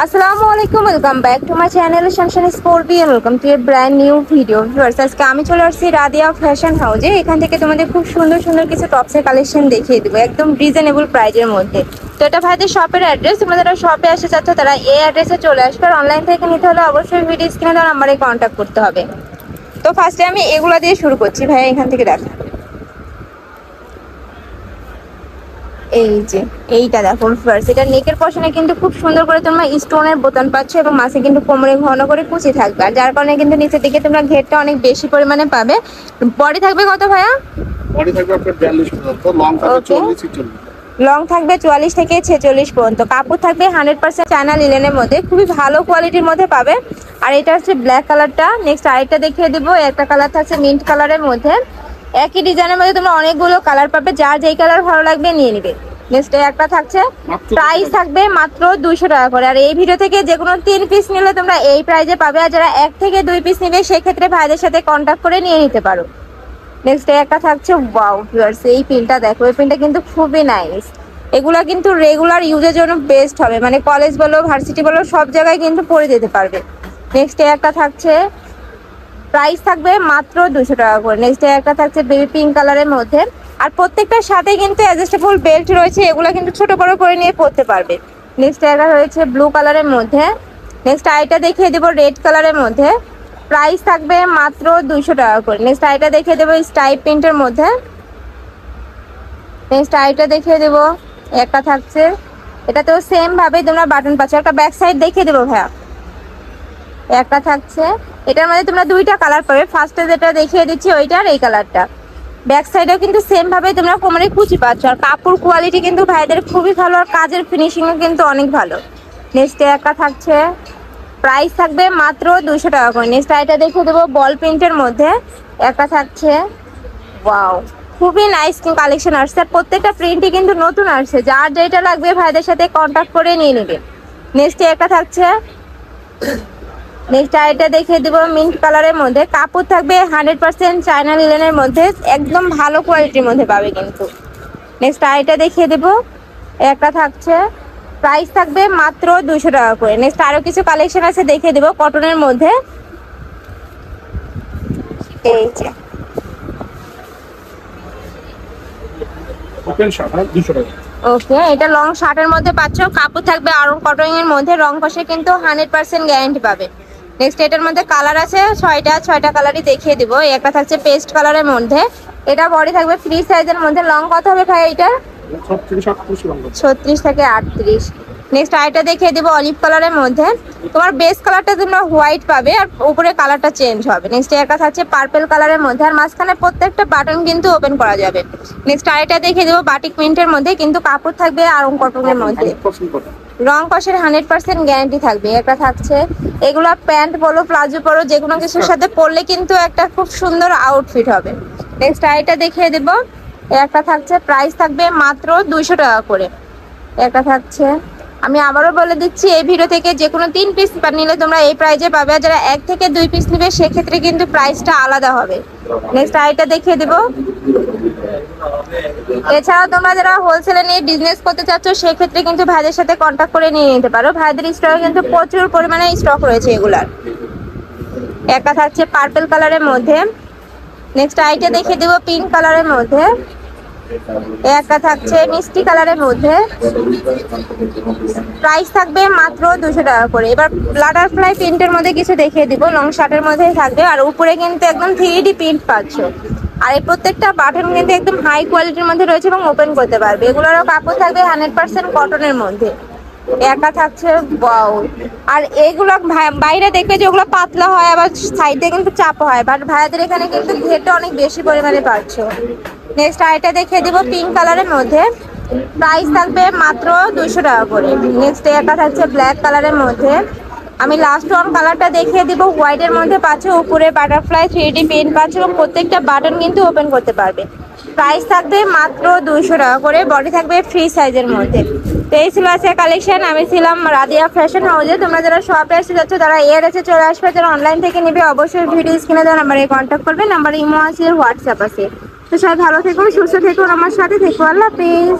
আসসালামু আলাইকুম, welcome back to my channel শানশান sporty and welcome to a brand new video. Viewers, আজকে আমি চলে আসছি রাদিয়া ফ্যাশন হাউসে। এখান থেকে তোমাদের খুব সুন্দর সুন্দর কিছু টপসের কালেকশন দেখিয়ে দেবো একদম রিজনেবল প্রাইজের মধ্যে। তো এটা ভাইদের শপের অ্যাড্রেস, তোমরা যারা শপে আসতে চাচ্ছ তারা এই অ্যাড্রেসে চলে আসবে। আর অনলাইন থেকে নিতে হলে অবশ্যই ভিডিও স্ক্রিনে দেওয়া নাম্বারে কন্ট্যাক্ট করতে হবে। তো ফার্স্টে আমি এগুলো দিয়ে শুরু করছি ভাইয়া, এখান থেকে দেখো। এই যে এইটা দেখো ফার্স্ট, এটা নেকের পশনে কিন্তু খুব সুন্দর করে তোমরা স্টোনের বোতাম পাচ্ছ এবং মাঝে কিন্তু কোমরে ঘন করে কুচি থাকবে, আর যার কারণে কিন্তু নিচের দিকে তোমরা ঘেরটা অনেক বেশি পরিমাণে পাবে। বডি থাকবে কত ভাইয়া? বডি থাকবে আপনার 42 পর্যন্ত, লং থাকবে 44 লং থাকবে 44 থেকে 46 পর্যন্ত। কাপড় থাকবে 100% চায়না লিনেনের মধ্যে, খুবই ভালো কোয়ালিটির মধ্যে পাবে। আর এটা হচ্ছে ব্ল্যাক কালারটা। নেক্সট আরেকটা দেখিয়ে দিব, একটা কালার থাকছে মিন্ট কালারের মধ্যে। একই ডিজাইনের মধ্যে তোমরা অনেকগুলো কালার পাবে, যার যেই কালার ভালো লাগবে নিয়ে নিবে। নেক্সট একটা থাকছে, প্রাইস থাকবে মাত্র 200 টাকা করে। আর এই ভিডিও থেকে যে কোনো 3 পিস নিলে তোমরা এই প্রাইজে পাবে, আর যারা 1 থেকে 2 পিস নিবে সেক্ষেত্রে ভাইদের সাথে কন্ট্যাক্ট করে নিয়ে নিতে পারো। নেক্সট একটা থাকছে, ওয়াও ভিউয়ার্স, এই পিনটা দেখো, এই পিনটা কিন্তু খুবই নাইস। এগুলা কিন্তু রেগুলার ইউজের জন্য বেস্ট হবে, মানে কলেজ বলো ভার্সিটি বলো সব জায়গায় কিন্তু পরে যেতে পারবে। নেক্সট একটা থাকছে, প্রাইস থাকবে মাত্র 200 টাকা করে। নেক্সট একটা থাকছে বেবি পিঙ্ক কালারের মধ্যে, আর প্রত্যেকটার সাথে কিন্তু অ্যাডজাস্টেবল বেল্ট রয়েছে, এগুলো কিন্তু ছোট বড় করে নিয়ে পরতে পারবে। নেক্সট একটা রয়েছে ব্লু কালারের মধ্যে। নেক্সট আইটা দেখিয়ে দেবো রেড কালারের মধ্যে, প্রাইস থাকবে মাত্র 200 টাকা করে। নেক্সট আইটা দেখিয়ে দেবো স্টাইপ প্রিন্টের মধ্যে। নেক্সট আইটা দেখিয়ে দেবো, একটা থাকছে, এটাতেও সেম ভাবে তোমরা বাটন পাচ্ছ। একটা ব্যাক সাইড দেখিয়ে দেবো ভাইয়া, একটা থাকছে, এটার মধ্যে তোমরা 2টা কালার পাবে। ফার্স্টে যেটা দেখিয়ে দিচ্ছি ওইটার এই কালারটা। ব্যাক সাইডেও কিন্তু সেম ভাবে তোমরা কোমরে কুচি পাচ্ছ। আর কাপড় কোয়ালিটি কিন্তু ভাইদের খুবই ভালো, আর কাজের ফিনিশিংও কিন্তু অনেক ভালো। নেক্সট একটা থাকছে, প্রাইস থাকবে মাত্র 200 টাকা করে। নেক্সট এটা দেখিয়ে দেবো বল প্রিন্টের মধ্যে, একটা থাকছে, ওয়াও খুবই নাইস কালেকশন আসছে। প্রত্যেকটা প্রিন্টই কিন্তু নতুন আসছে, যার যেটা লাগবে ভাইদের সাথে কন্ট্যাক্ট করে নিয়ে নেবে। নেক্সট একটা থাকছে, নেক্সট আইটা দেখিয়ে দিব মিন্ট কালারের মধ্যে। কাপড় থাকবে 100% চায়না লিনেনের মধ্যে, একদম ভালো কোয়ালিটির মধ্যে পাবে কিন্তু। নেক্সট আইটা দেখিয়ে দেব, একটা থাকছে, প্রাইস থাকবে মাত্র 200 টাকা করে। নেক্সট আরো কিছু কালেকশন আছে দেখিয়ে দেব কটনের মধ্যে। এই যে ওপেন শার্ট 200 টাকা। ওকে, এটা লং শার্টের মধ্যে পাচ্ছ। কাপড় থাকবে আরং কটনের মধ্যে, রং কষে কিন্তু 100% গ্যারান্টি পাবে। নেক্সট এটার মধ্যে কালার আছে 6টা কালারই দেখিয়ে দিব। একটা থাকছে পেস্ট কালারের মধ্যে, এটা বডি থাকবে ফ্রি সাইজের মধ্যে। লং কত হবে ভাই এটা? 36 থেকে 38। নেক্সট আইটা দেখিয়ে দিব অলিভ কালারের মধ্যে। তোমার বেস কালারটা তোমরা হোয়াইট পাবে, আর উপরে কালারটা চেঞ্জ হবে। নেক্সট একটা থাকছে পার্পল কালারের মধ্যে, আর মাঝখানে প্রত্যেকটা বাটন কিন্তু ওপেন করা যাবে। নেক্সট আইটা দেখিয়ে দেবো বাটিক প্রিন্টের মধ্যে, কিন্তু কাপড় থাকবে আরং কটনের মধ্যে, রং কষের 100% গ্যারান্টি থাকবে। একটা থাকছে, এগুলা প্যান্ট বলো প্লাজো পরো যে কোনো কিছুর সাথে পরলে কিন্তু একটা খুব সুন্দর আউটফিট হবে। নেক্সট আইটা দেখিয়ে দেব, একটা থাকছে, প্রাইস থাকবে মাত্র 200 টাকা করে। একটা থাকছে, আমি আবারও বলে দিচ্ছি এই ভিডিও থেকে যে কোনো 3 পিস নিলে তোমরা এই প্রাইজে পাবে, আর যারা 1 থেকে 2 পিস নিবে সেক্ষেত্রে কিন্তু প্রাইসটা আলাদা হবে। নেক্সট আইটা দেখিয়ে দেব। এছাড়াও তোমরা যারা হোলসেলে নিয়ে বিজনেস করতে চাচ্ছ সেক্ষেত্রে কিন্তু ভাইদের সাথে কন্ট্যাক্ট করে নিয়ে নিতে পারো। ভাইদের স্টকে কিন্তু প্রচুর পরিমাণে স্টক রয়েছে এগুলার। একটা থাকছে পার্পল কালারের মধ্যে। নেক্সট আইটা দেখিয়ে দেবো পিঙ্ক কালারের মধ্যে। একটা থাকছে মিষ্টি কালারের মধ্যে, প্রাইস থাকবে মাত্র 200 টাকা করে। এবার বাটারফ্লাই প্রিন্টের মধ্যে কিছু দেখিয়ে দিব, লং শার্টের মধ্যেই থাকবে, আর উপরে কিন্তু একদম 3D প্রিন্ট পাচ্ছ। আর এই প্রত্যেকটা বাটন কিন্তু একদম হাই কোয়ালিটির মধ্যে রয়েছে এবং ওপেন করতে পারবে। এগুলোরও কাপড় থাকবে 100% কটনের মধ্যে। একটা থাকছে, ওয়াও, আর এইগুলো বাইরে দেখবে যে ওগুলো পাতলা হয়, আবার সাইডে কিন্তু চাপ হয়, বাট ভাইয়াদের এখানে কিন্তু ঘেরটা অনেক বেশি পরিমাণে পাচ্ছ। নেক্সট আইটা দেখিয়ে দিব পিঙ্ক কালারের মধ্যে, প্রাইস থাকবে মাত্র 200 টাকা করে। নেক্সট একটা থাকছে ব্ল্যাক কালারের মধ্যে। আমি লাস্ট ওয়ান কালারটা দেখিয়ে দিব, হোয়াইটের মধ্যে পাচ্ছ, উপরে বাটারফ্লাই 3D প্রিন্ট পাচ্ছ এবং প্রত্যেকটা বাটন কিন্তু ওপেন করতে পারবে। প্রাইস থাকবে মাত্র 200 টাকা করে, বডি থাকবে ফ্রি সাইজের মধ্যে। তো এই ছিল আছে কালেকশন। আমি ছিলাম রাদিয়া ফ্যাশন হাউসে। তোমরা যারা শপে আসতে যাচ্ছ তারা এসে চলে আসবে, যারা অনলাইন থেকে নেবে অবশ্যই ভিডিও স্ক্রিনে দেওয়া নাম্বারে কন্ট্যাক্ট করবে। নাম্বারে ইমো আছে, হোয়াটসঅ্যাপ আছে। তো সবাই ভালো থেকো, সুস্থ থেকো, আমার সাথে থেকো। আল্লাহ হাফেজ।